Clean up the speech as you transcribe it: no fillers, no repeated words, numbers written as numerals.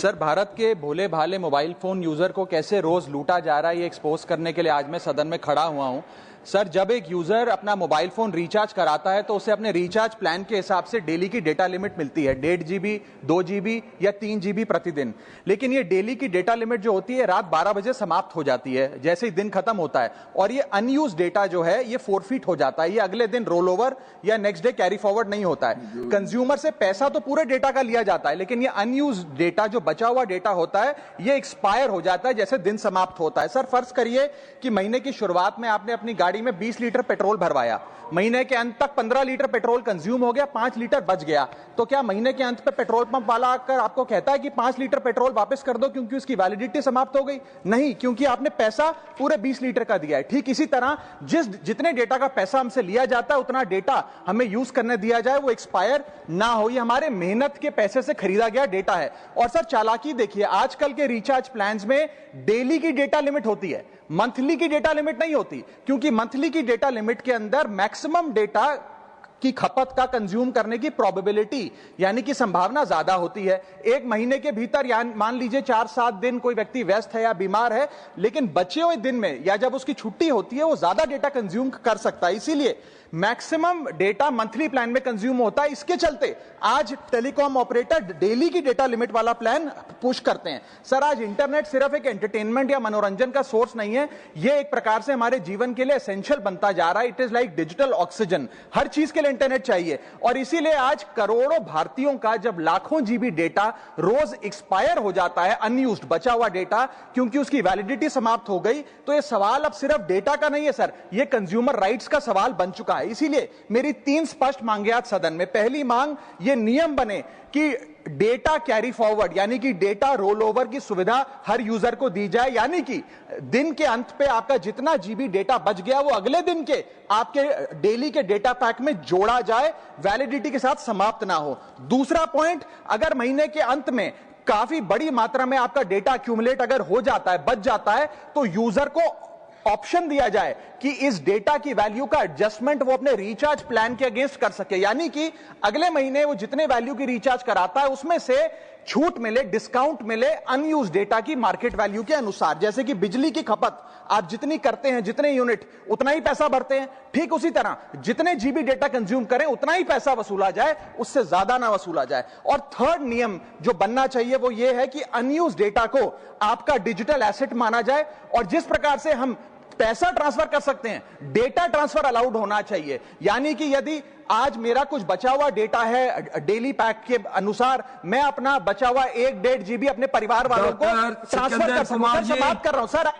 Sir, Bharat के भोले भाले mobile phone user को कैसे रोज लूटा जा रहा है, ये एक्सपोज करने के लिए आज मैं सदन में खड़ा हुआ हूं। सर, जब एक यूजर अपना मोबाइल फोन रिचार्ज कराता है तो उसे अपने रिचार्ज प्लान के हिसाब से डेली की डेटा लिमिट मिलती है, 1.5 GB, 2 GB या 3 GB प्रतिदिन। लेकिन ये डेली की डेटा लिमिट जो होती है रात 12 बजे समाप्त हो जाती है, जैसे ही दिन खत्म होता है, और ये अनयूज डेटा जो है ये फोरफिट हो जाता है, ये अगले दिन रोल ओवर या नेक्स्ट डे कैरी फॉरवर्ड नहीं होता है। कंज्यूमर से पैसा तो पूरे डेटा का लिया जाता है, लेकिन ये अनयूज डेटा, जो बचा हुआ डेटा होता है, ये एक्सपायर हो जाता है जैसे दिन समाप्त होता है। सर, फर्ज करिए कि महीने की शुरुआत में आपने अपनी गाड़ी में 20 लीटर पेट्रोल भरवाया, महीने के अंत तक 15 लीटर पेट्रोल कंज्यूम हो गया, 5 लीटर बच गया, तो क्या महीने के अंत पे पेट्रोल पंप वाला आकर आपको कहता है कि 5 लीटर पेट्रोल वापस कर दो क्योंकि उसकी वैलिडिटी समाप्त हो गई? नहीं, क्योंकि आपने पैसा पूरे 20 लीटर का दिया है। ठीक इसी तरह जितने डेटा का पैसा हमसे लिया जाता है उतना डेटा हमें यूज करने दिया जाए, वो एक्सपायर ना हो। ये हमारे मेहनत के पैसे से खरीदा गया डेटा है। और सर, चालाकी देखिए, आजकल के रिचार्ज प्लान्स में डेली की डेटा लिमिट होती है, मंथली की डेटा लिमिट नहीं होती, क्योंकि मंथली की डेटा लिमिट के अंदर मैक्सिमम डेटा की खपत का कंज्यूम करने की प्रोबेबिलिटी यानी कि संभावना ज्यादा होती है। एक महीने के भीतर या मान लीजिए 4-7 दिन कोई व्यक्ति व्यस्त है या बीमार है, लेकिन बचे हुए दिन में या जब उसकी छुट्टी होती है वो ज्यादा डेटा कंज्यूम कर सकता है, इसीलिए मैक्सिमम डेटा मंथली प्लान में कंज्यूम होता है। इसके चलते आज टेलीकॉम ऑपरेटर डेली की डेटा लिमिट वाला प्लान पुश करते हैं। सर, आज इंटरनेट सिर्फ एक एंटरटेनमेंट या मनोरंजन का सोर्स नहीं है, यह एक प्रकार से हमारे जीवन के लिए एसेंशियल बनता जा रहा है। It is like digital oxygen, हर चीज के लिए इंटरनेट चाहिए। और इसीलिए आज करोड़ों भारतीयों का जब लाखों जीबी डेटा रोज एक्सपायर हो जाता है, अनयूज्ड बचा हुआ डेटा, क्योंकि उसकी वैलिडिटी समाप्त हो गई, तो यह सवाल अब सिर्फ डेटा का नहीं है सर, यह कंज्यूमर राइट्स का सवाल बन चुका है। इसीलिए मेरी 3 स्पष्ट मांगे आज सदन में। पहली मांग, यह नियम बने कि डेटा कैरी फॉरवर्ड यानी कि डेटा रोल ओवर की सुविधा हर यूजर को दी जाए, यानी कि दिन के अंत पे आपका जितना जीबी डेटा बच गया वो अगले दिन के आपके डेली के डेटा पैक में जोड़ा जाए, वैलिडिटी के साथ समाप्त ना हो। दूसरा पॉइंट, अगर महीने के अंत में काफी बड़ी मात्रा में आपका डेटा एक्यूमुलेट अगर हो जाता है, बच जाता है, तो यूजर को ऑप्शन दिया जाए कि इस डेटा की वैल्यू का एडजस्टमेंट वो अपने रिचार्ज प्लान के अगेंस्ट कर सके, यानी कि अगले महीने वो जितने वैल्यू की रिचार्ज कराता है उसमें से छूट मिले, डिस्काउंट मिले अनयूज डेटा की मार्केट वैल्यू के अनुसार। जैसे कि बिजली की खपत आप जितनी करते हैं, जितने यूनिट, उतना ही पैसा भरते हैं, ठीक उसी तरह जितने जीबी डेटा कंज्यूम करें उतना ही पैसा वसूला जाए, उससे ज्यादा ना वसूला जाए। और थर्ड नियम जो बनना चाहिए वो ये है कि अनयूज डेटा को आपका डिजिटल एसेट माना जाए, और जिस प्रकार से हम पैसा ट्रांसफर कर सकते हैं, डेटा ट्रांसफर अलाउड होना चाहिए। यानी कि यदि आज मेरा कुछ बचा हुआ डेटा है डेली पैक के अनुसार, मैं अपना बचा हुआ 1-1.5 GB अपने परिवार वालों को ट्रांसफर कर सकूं। समाप्त कर रहा हूं सर।